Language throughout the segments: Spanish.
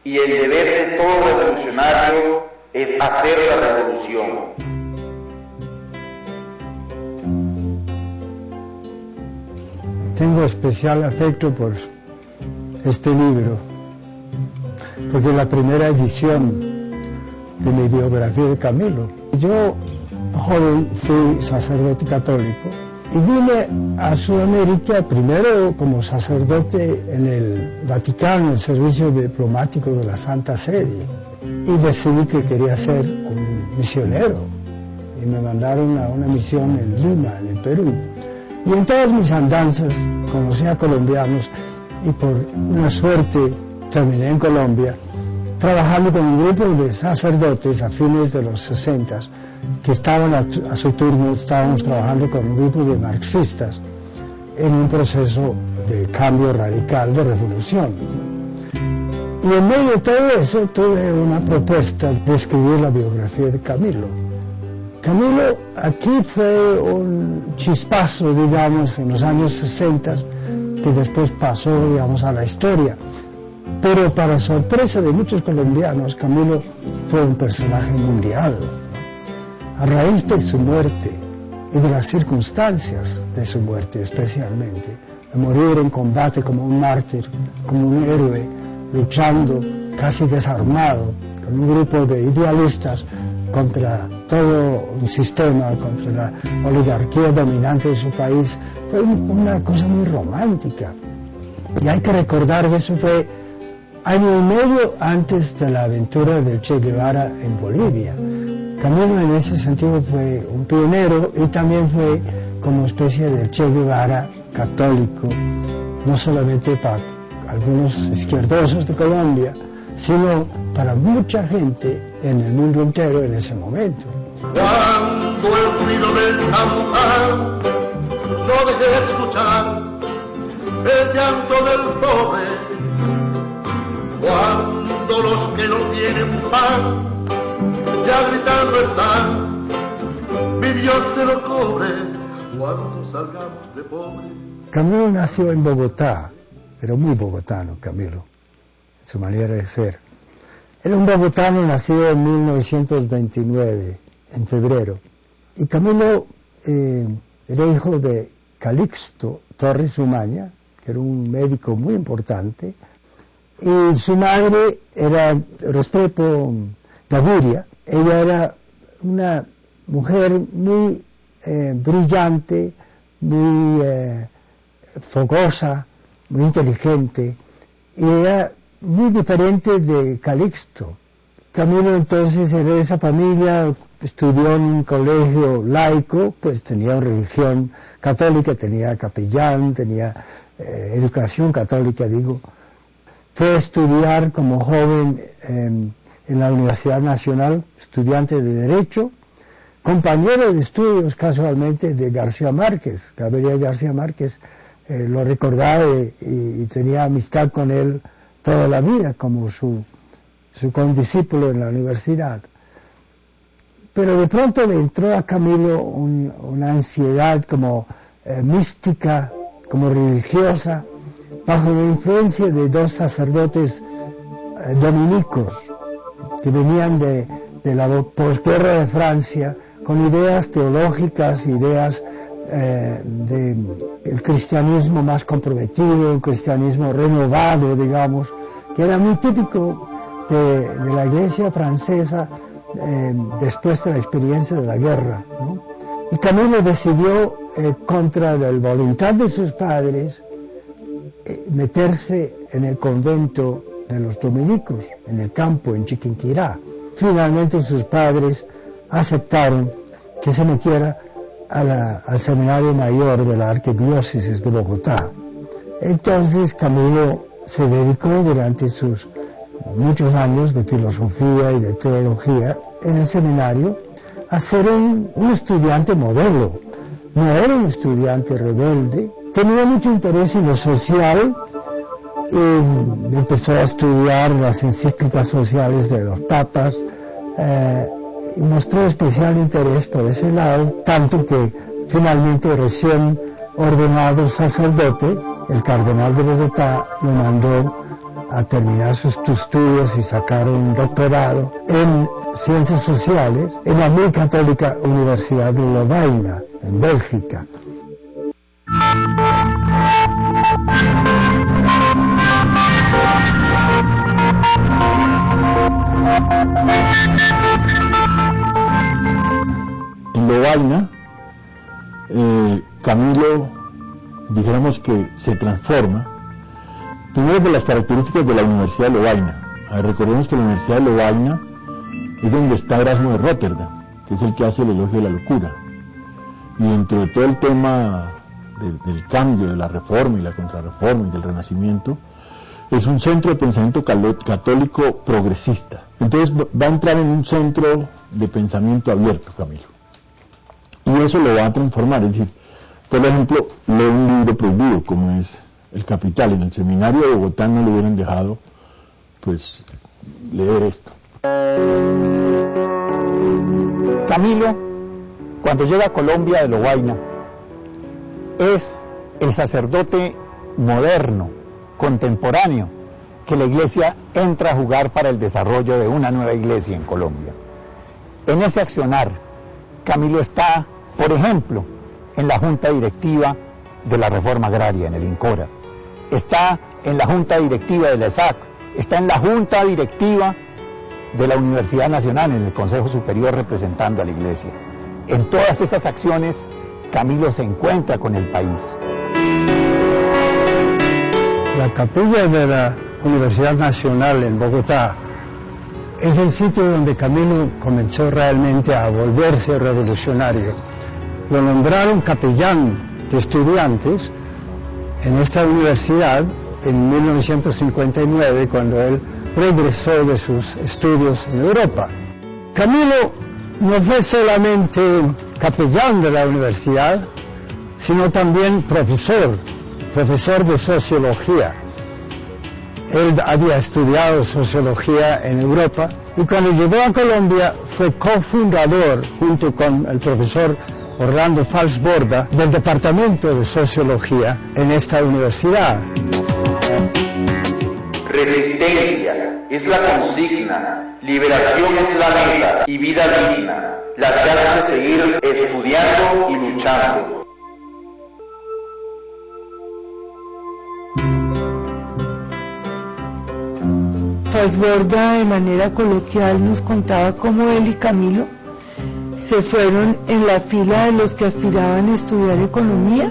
y el deber de todo revolucionario es hacer la revolución. Tengo especial afecto por este libro, porque es la primera edición de mi biografía de Camilo. Yo, joven, fui sacerdote católico y vine a Sudamérica primero como sacerdote en el Vaticano, en el servicio diplomático de la Santa Sede, y decidí que quería ser un misionero y me mandaron a una misión en Lima, en el Perú. Y en todas mis andanzas conocí a colombianos y por una suerte terminé en Colombia trabajando con un grupo de sacerdotes a fines de los 60 que estaban a su turno, estábamos trabajando con un grupo de marxistas en un proceso de cambio radical, de revolución. Y en medio de todo eso tuve una propuesta de escribir la biografía de Camilo. Camilo aquí fue un chispazo, digamos, en los años 60, que después pasó, digamos, a la historia. Pero para sorpresa de muchos colombianos, Camilo fue un personaje mundial. A raíz de su muerte y de las circunstancias de su muerte especialmente, de morir en combate como un mártir, como un héroe, luchando casi desarmado, con un grupo de idealistas contra todo un sistema, contra la oligarquía dominante de su país, fue una cosa muy romántica. Y hay que recordar que eso fue año y medio antes de la aventura del Che Guevara en Bolivia. Camilo en ese sentido fue un pionero y también fue como especie del Che Guevara católico, no solamente para algunos izquierdosos de Colombia, sino para mucha gente en el mundo entero en ese momento. Cuando el ruido del tambor no deje de escuchar el llanto del pobre, cuando los que no tienen pan ya gritando están, mi Dios se lo cobre cuando salgamos de pobre. Camilo nació en Bogotá, era muy bogotano Camilo, su manera de ser. Era un bogotano nacido en 1929, en febrero. Y Camilo era hijo de Calixto Torres Umaña, que era un médico muy importante, y su madre era Restrepo Gaviria. Ella era una mujer muy brillante, muy fogosa, muy inteligente, y era muy diferente de Calixto. Camilo entonces era de esa familia, estudió en un colegio laico, pues tenía religión católica, tenía capellán, tenía educación católica, digo. Fue a estudiar como joven en la Universidad Nacional, estudiante de Derecho, compañero de estudios casualmente de García Márquez. Gabriel García Márquez lo recordaba y tenía amistad con él toda la vida como su condiscípulo en la universidad. Pero de pronto le entró a Camilo una ansiedad como mística, como religiosa, bajo la influencia de dos sacerdotes dominicos que venían de la posguerra de Francia con ideas teológicas, ideas del cristianismo más comprometido, un cristianismo renovado, digamos, que era muy típico de la iglesia francesa después de la experiencia de la guerra, ¿no? Y Camilo decidió, contra la voluntad de sus padres, meterse en el convento de los dominicos, en el campo, en Chiquinquirá. Finalmente sus padres aceptaron que se metiera al seminario mayor de la arquidiócesis de Bogotá. Entonces Camilo se dedicó durante sus muchos años de filosofía y de teología en el seminario a ser un estudiante modelo. No era un estudiante rebelde, tenía mucho interés en lo social y empezó a estudiar las encíclicas sociales de los papas y mostró especial interés por ese lado, tanto que finalmente recién ordenado sacerdote, el cardenal de Bogotá lo mandó a terminar sus estudios y sacar un doctorado en Ciencias Sociales en la muy católica Universidad de Lovaina, en Bélgica. En Lovaina, Camilo, dijéramos que se transforma, primero por las características de la Universidad de Lovaina. Recordemos que la Universidad de Lovaina es donde está Erasmo de Rotterdam, que es el que hace el elogio de la locura. Y dentro de todo el tema del cambio, de la reforma y la contrarreforma y del renacimiento, es un centro de pensamiento católico progresista. Entonces va a entrar en un centro de pensamiento abierto, Camilo. Y eso lo va a transformar, es decir, por ejemplo, lee un libro prohibido como es El Capital. En el seminario de Bogotá no le hubieran dejado, pues, leer esto. Camilo, cuando llega a Colombia de Lovaina, es el sacerdote moderno, contemporáneo, que la iglesia entra a jugar para el desarrollo de una nueva iglesia en Colombia. En ese accionar, Camilo está, por ejemplo, en la junta directiva de la reforma agraria, en el INCORA, está en la junta directiva de la ESAC, está en la junta directiva de la Universidad Nacional, en el Consejo Superior, representando a la iglesia. En todas esas acciones, Camilo se encuentra con el país. La capilla de la Universidad Nacional en Bogotá es el sitio donde Camilo comenzó realmente a volverse revolucionario. Lo nombraron capellán de estudiantes en esta universidad en 1959, cuando él regresó de sus estudios en Europa. Camilo no fue solamente capellán de la universidad, sino también profesor de sociología. Él había estudiado sociología en Europa y cuando llegó a Colombia fue cofundador, junto con el profesor Orlando Falsborda, del Departamento de Sociología en esta universidad. Resistencia es la consigna, liberación es la meta y vida digna, las ganas de seguir estudiando y luchando. Falsborda, de manera coloquial, nos contaba cómo él y Camilo se fueron en la fila de los que aspiraban a estudiar economía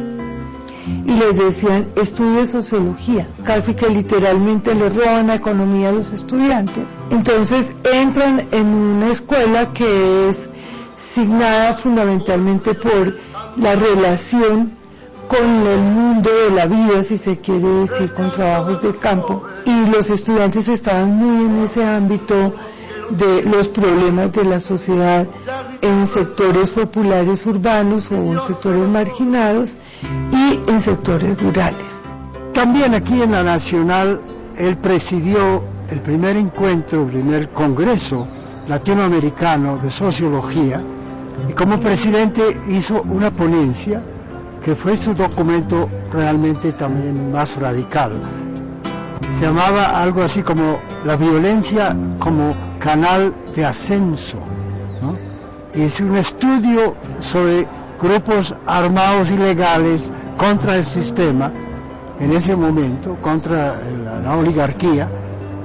y les decían estudie sociología, casi que literalmente le roban la economía a los estudiantes. Entonces entran en una escuela que es signada fundamentalmente por la relación con el mundo de la vida, si se quiere decir, con trabajos de campo, y los estudiantes estaban muy en ese ámbito de los problemas de la sociedad en sectores populares urbanos o en sectores marginados y en sectores rurales. También aquí en la Nacional él presidió el primer congreso latinoamericano de sociología y como presidente hizo una ponencia que fue su documento realmente también más radical. Se llamaba algo así como la violencia como canal de ascenso, ¿no? Y es un estudio sobre grupos armados ilegales contra el sistema, en ese momento, contra la oligarquía,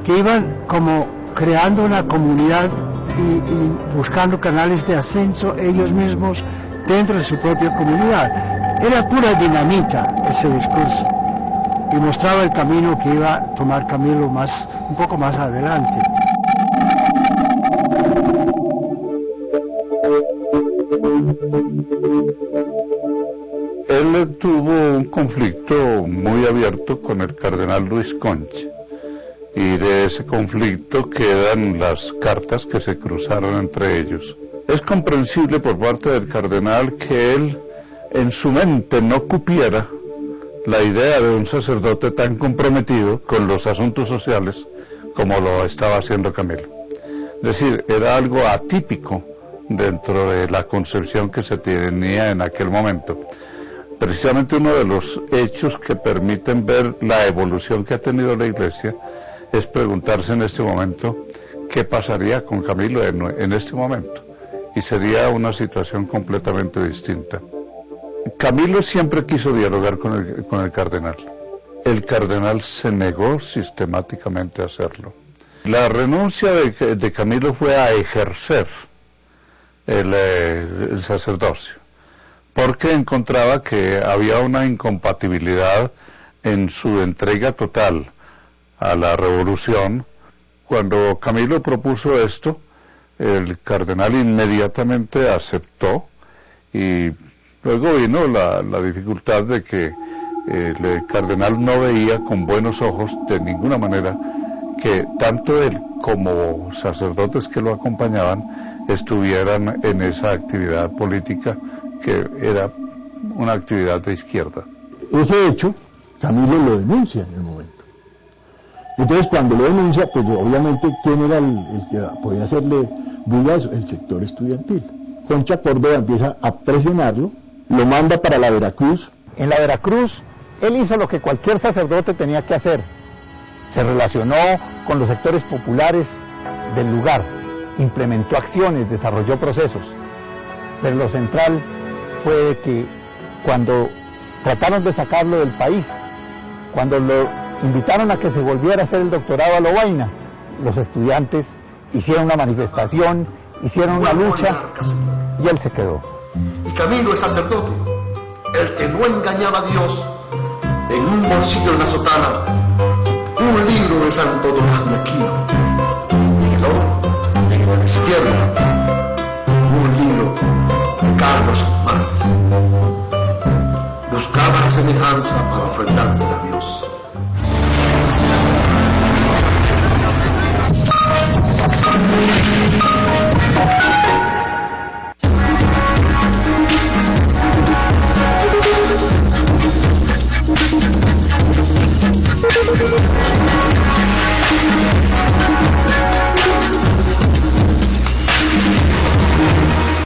que iban como creando una comunidad y buscando canales de ascenso ellos mismos dentro de su propia comunidad. Era pura dinamita ese discurso y mostraba el camino que iba a tomar Camilo un poco más adelante. Él tuvo un conflicto muy abierto con el cardenal Luis Concha y de ese conflicto quedan las cartas que se cruzaron entre ellos. Es comprensible por parte del cardenal que él en su mente no cupiera la idea de un sacerdote tan comprometido con los asuntos sociales como lo estaba haciendo Camilo. Es decir, era algo atípico dentro de la concepción que se tenía en aquel momento. Precisamente uno de los hechos que permiten ver la evolución que ha tenido la Iglesia es preguntarse en este momento qué pasaría con Camilo en este momento, y sería una situación completamente distinta. Camilo siempre quiso dialogar con el cardenal. El cardenal se negó sistemáticamente a hacerlo. La renuncia de Camilo fue a ejercer el sacerdocio, porque encontraba que había una incompatibilidad en su entrega total a la revolución. Cuando Camilo propuso esto, el cardenal inmediatamente aceptó, y luego vino la dificultad de que el cardenal no veía con buenos ojos de ninguna manera que tanto él como sacerdotes que lo acompañaban estuvieran en esa actividad política que era una actividad de izquierda. Ese hecho, Camilo lo denuncia en el momento. Entonces, cuando lo denuncia, pues obviamente, ¿quién era el que podía hacerle bulla a eso? El sector estudiantil. Concha Córdoba empieza a presionarlo, lo manda para la Veracruz. En la Veracruz, él hizo lo que cualquier sacerdote tenía que hacer. Se relacionó con los sectores populares del lugar, implementó acciones, desarrolló procesos. Pero lo central fue que cuando trataron de sacarlo del país, cuando lo invitaron a que se volviera a hacer el doctorado a Lovaina, los estudiantes hicieron una manifestación, hicieron una lucha y él se quedó. Y Camilo es sacerdote, el que no engañaba a Dios, en un bolsillo en la sotana, un libro de Santo Tomás de Aquino, y en el otro, en la izquierda, un libro de Carlos Marx. Buscaba la semejanza para ofrendarse a Dios.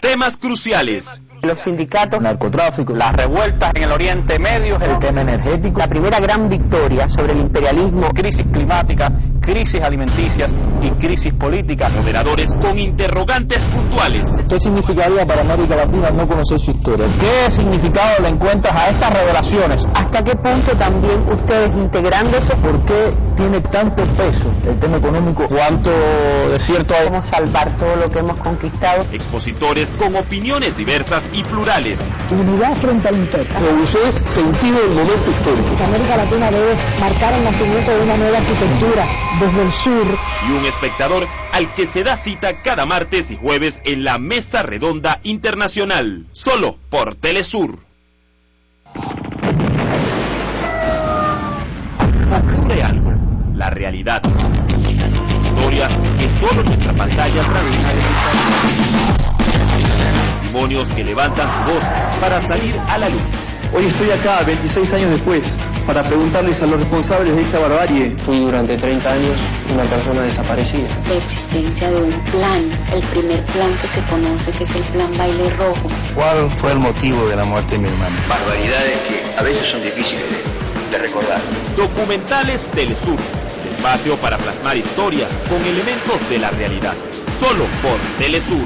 Temas cruciales. Los sindicatos, Narcotráfico, las revueltas en el Oriente Medio, el tema energético, la primera gran victoria sobre el imperialismo, crisis climática, crisis alimenticias y crisis política. Moderadores con interrogantes puntuales. ¿Qué significaría para América Latina no conocer su historia? ¿Qué significado le encuentras a estas revelaciones? ¿Hasta qué punto también ustedes integrándose? ¿Por qué tiene tanto peso el tema económico? ¿Cuánto de cierto hay? Cómo salvar todo lo que hemos conquistado. Expositores con opiniones diversas y plurales. Unidad frente al imperio. Revoluciones sentido del momento histórico. América Latina debe marcar el nacimiento de una nueva arquitectura desde el sur. Y un espectador al que se da cita cada martes y jueves en la Mesa Redonda Internacional, solo por Telesur. Ocurre algo, la realidad. Historias que solo nuestra pantalla transmite. Testimonios que levantan su voz para salir a la luz. Hoy estoy acá, 26 años después, para preguntarles a los responsables de esta barbarie. Fui durante 30 años una persona desaparecida. La existencia de un plan, el primer plan que se conoce, que es el plan Baile Rojo. ¿Cuál fue el motivo de la muerte de mi hermano? Barbaridades que a veces son difíciles de recordar. Documentales Telesur, el espacio para plasmar historias con elementos de la realidad, solo por Telesur.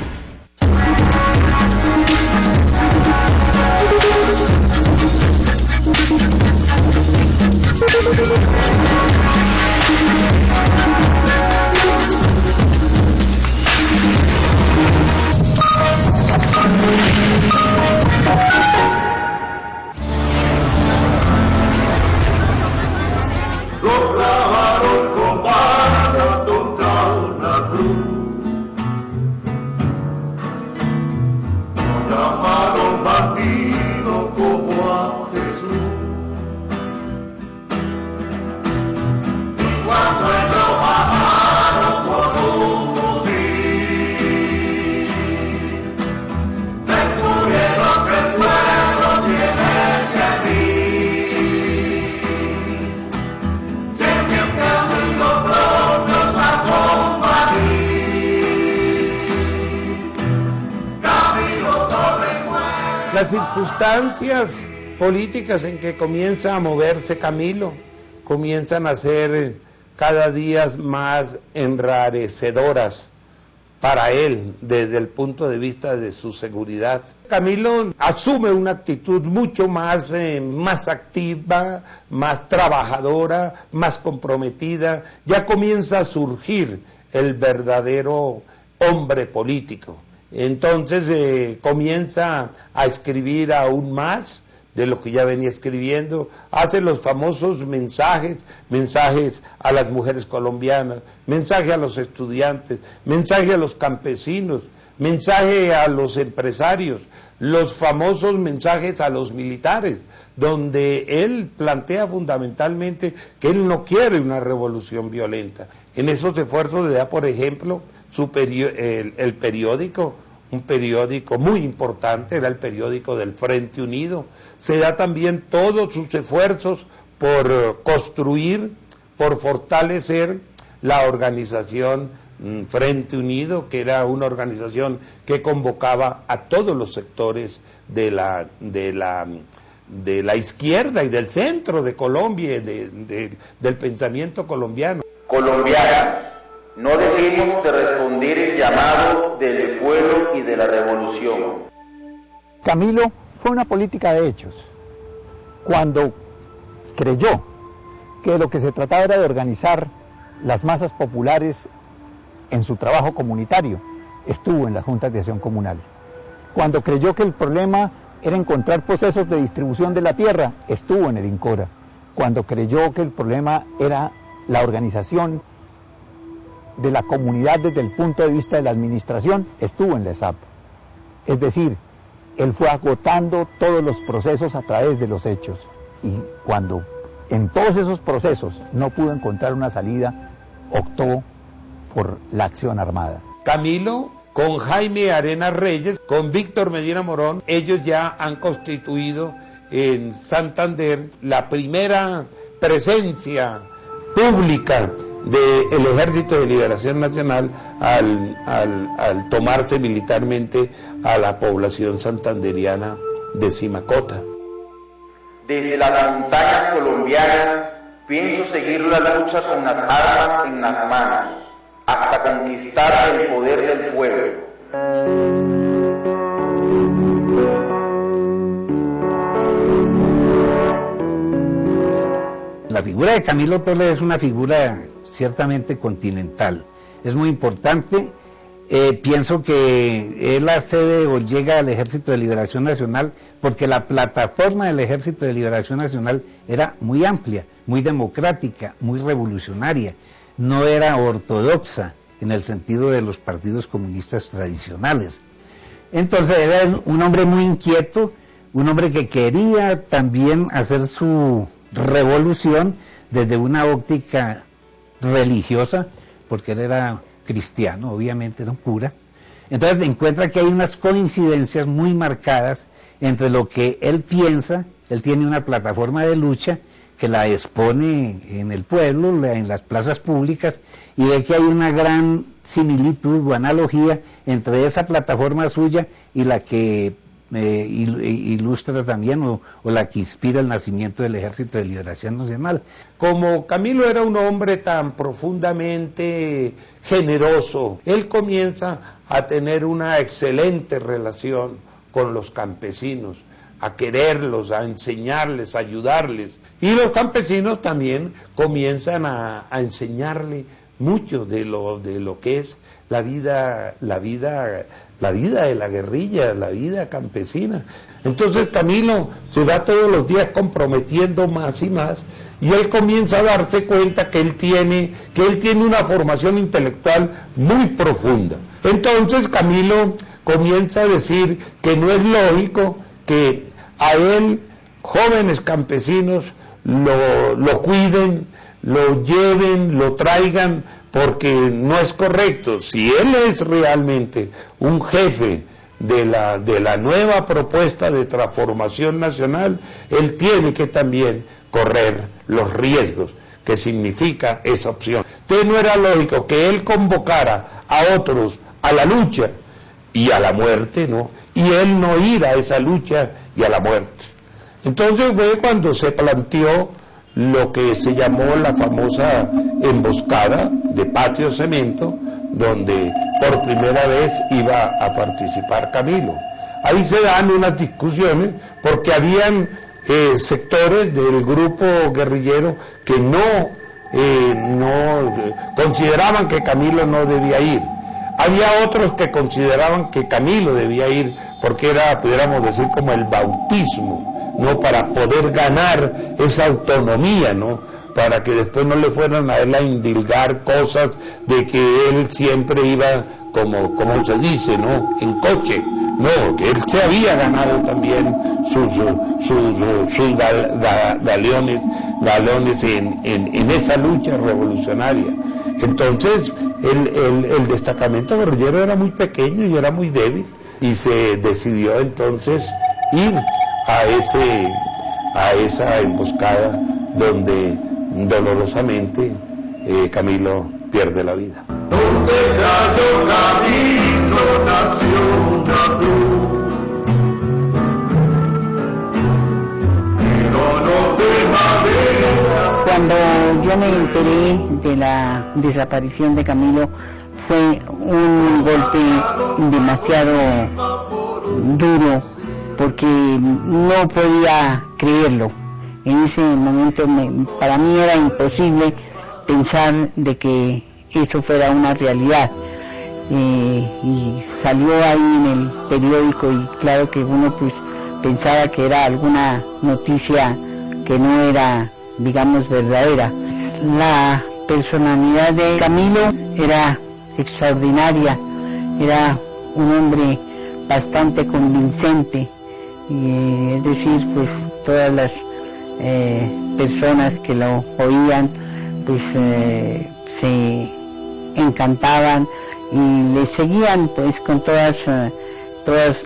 Lo clavaron con varas contra una cruz. Lo llamaron bandido como a Jesús. Y cuando él lo bajaron con un fusil, descubrieron que el pueblo tiene servir. Las circunstancias políticas en que comienza a moverse Camilo, comienzan a ser cada día más enrarecedoras para él desde el punto de vista de su seguridad. Camilo asume una actitud mucho más activa, más trabajadora, más comprometida. Ya comienza a surgir el verdadero hombre político. Entonces comienza a escribir aún más de lo que ya venía escribiendo, hace los famosos mensajes a las mujeres colombianas, mensaje a los estudiantes, mensaje a los campesinos, mensaje a los empresarios, los famosos mensajes a los militares, donde él plantea fundamentalmente que él no quiere una revolución violenta. En esos esfuerzos le da, por ejemplo, el periódico, un periódico muy importante, era el periódico del Frente Unido. Se da también todos sus esfuerzos por construir, por fortalecer la organización Frente Unido, que era una organización que convocaba a todos los sectores de la izquierda y del centro de Colombia, del pensamiento colombiano. Colombianos, no dejemos de responder el llamado del pueblo y de la revolución. Camilo fue una política de hechos. Cuando creyó que lo que se trataba era de organizar las masas populares en su trabajo comunitario, estuvo en las juntas de acción comunal. Cuando creyó que el problema era encontrar procesos de distribución de la tierra, estuvo en el INCORA. Cuando creyó que el problema era la organización de la comunidad desde el punto de vista de la administración, estuvo en la ESAP. Es decir, él fue agotando todos los procesos a través de los hechos, y cuando en todos esos procesos no pudo encontrar una salida, optó por la acción armada. Camilo, con Jaime Arenas Reyes, con Víctor Medina Morón, ellos ya han constituido en Santander la primera presencia pública del Ejército de Liberación Nacional al tomarse militarmente a la población santanderiana de Simacota. Desde las montañas colombianas pienso seguir la lucha con las armas en las manos, hasta conquistar el poder del pueblo. La figura de Camilo Toledo es una figura ciertamente continental, es muy importante. Pienso que él accede o llega al Ejército de Liberación Nacional porque la plataforma del Ejército de Liberación Nacional era muy amplia, muy democrática, muy revolucionaria, no era ortodoxa en el sentido de los partidos comunistas tradicionales. Entonces era un hombre muy inquieto, un hombre que quería también hacer su revolución desde una óptica religiosa, porque él era cristiano, obviamente era un cura. Entonces encuentra que hay unas coincidencias muy marcadas entre lo que él piensa. Él tiene una plataforma de lucha que la expone en el pueblo, en las plazas públicas, y ve que hay una gran similitud o analogía entre esa plataforma suya y la que ilustra también o la que inspira el nacimiento del Ejército de Liberación Nacional. Como Camilo era un hombre tan profundamente generoso, él comienza a tener una excelente relación con los campesinos, a quererlos, a enseñarles, a ayudarles, y los campesinos también comienzan a enseñarle mucho de lo que es la vida de la guerrilla, la vida campesina. Entonces Camilo se va todos los días comprometiendo más y más, y él comienza a darse cuenta que él tiene una formación intelectual muy profunda. Entonces Camilo comienza a decir que no es lógico que a él jóvenes campesinos lo cuiden, lo lleven, lo traigan, porque no es correcto. Si él es realmente un jefe de la nueva propuesta de transformación nacional, él tiene que también correr los riesgos que significa esa opción. Entonces no era lógico que él convocara a otros a la lucha y a la muerte, ¿no? Y él no ir a esa lucha y a la muerte. Entonces fue cuando se planteó lo que se llamó la famosa emboscada de Patio Cemento, donde por primera vez iba a participar Camilo. Ahí se dan unas discusiones porque habían sectores del grupo guerrillero que no consideraban que Camilo no debía ir. Había otros que consideraban que Camilo debía ir porque era, pudiéramos decir, como el bautismo, ¿no? Para poder ganar esa autonomía, ¿no? Para que después no le fueran a él a indilgar cosas de que él siempre iba, como se dice, ¿no? En coche. No, que él se había ganado también sus galones en esa lucha revolucionaria. Entonces, el destacamento guerrillero era muy pequeño y era muy débil, y se decidió entonces ir a esa emboscada donde dolorosamente Camilo pierde la vida. Donde cayó Camilo nació una luz, trono de madera. Cuando yo me enteré de la desaparición de Camilo, fue un golpe demasiado duro, porque no podía creerlo. En ese momento para mí era imposible pensar de que eso fuera una realidad. Y salió ahí en el periódico, y claro que uno pues pensaba que era alguna noticia que no era, digamos, verdadera. La personalidad de Camilo era extraordinaria, era un hombre bastante convincente, y es decir, pues todas las personas que lo oían pues se encantaban y le seguían pues con todas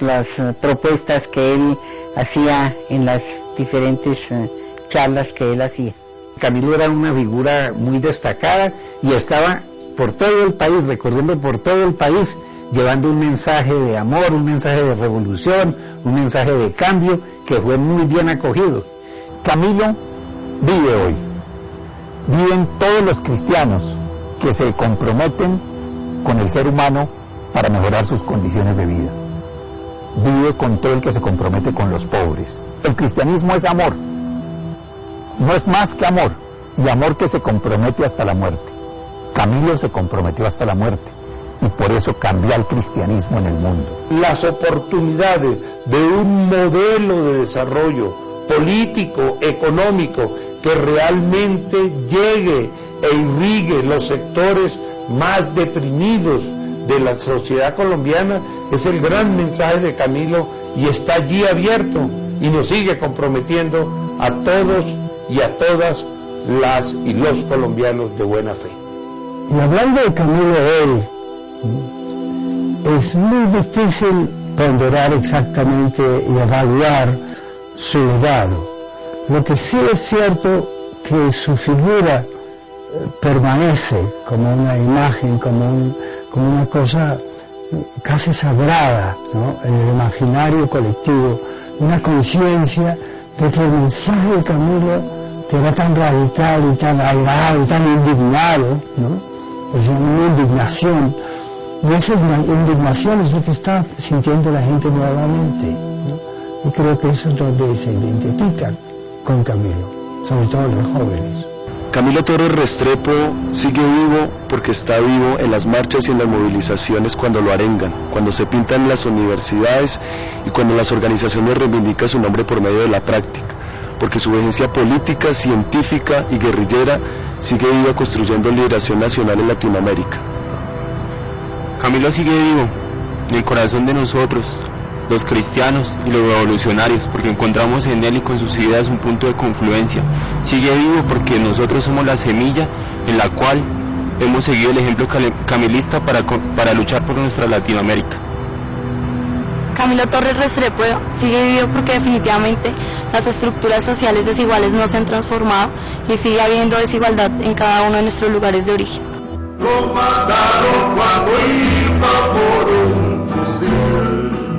las propuestas que él hacía en las diferentes charlas que él hacía. Camilo era una figura muy destacada y estaba por todo el país, recorriendo por todo el país, llevando un mensaje de amor, un mensaje de revolución, un mensaje de cambio que fue muy bien acogido. Camilo vive hoy, viven todos los cristianos que se comprometen con el ser humano para mejorar sus condiciones de vida. Vive con todo el que se compromete con los pobres. El cristianismo es amor, no es más que amor, y amor que se compromete hasta la muerte. Camilo se comprometió hasta la muerte, y por eso cambió el cristianismo en el mundo. Las oportunidades de un modelo de desarrollo político, económico, que realmente llegue e irrigue los sectores más deprimidos de la sociedad colombiana, es el gran mensaje de Camilo, y está allí abierto y nos sigue comprometiendo a todos y a todas las y los colombianos de buena fe. Y hablando de Camilo hoy, es muy difícil ponderar exactamente y evaluar su legado. Lo que sí es cierto que su figura permanece como una imagen, como una cosa casi sagrada, ¿no?, en el imaginario colectivo, una conciencia de que el mensaje de Camilo, que era tan radical y tan airado y tan indignado, ¿no?, es una indignación, y esa indignación es lo que está sintiendo la gente nuevamente, ¿no? Y creo que eso es donde se identifican con Camilo, sobre todo los jóvenes. Camilo Torres Restrepo sigue vivo porque está vivo en las marchas y en las movilizaciones cuando lo arengan, cuando se pintan en las universidades y cuando las organizaciones reivindican su nombre por medio de la práctica, porque su vigencia política, científica y guerrillera sigue viva construyendo liberación nacional en Latinoamérica. Camilo sigue vivo en el corazón de nosotros, los cristianos y los revolucionarios, porque encontramos en él y con sus ideas un punto de confluencia. Sigue vivo porque nosotros somos la semilla en la cual hemos seguido el ejemplo camilista para luchar por nuestra Latinoamérica. Camilo Torres Restrepo sigue vivo porque definitivamente las estructuras sociales desiguales no se han transformado y sigue habiendo desigualdad en cada uno de nuestros lugares de origen. Lo mataron cuando iba por un fusil.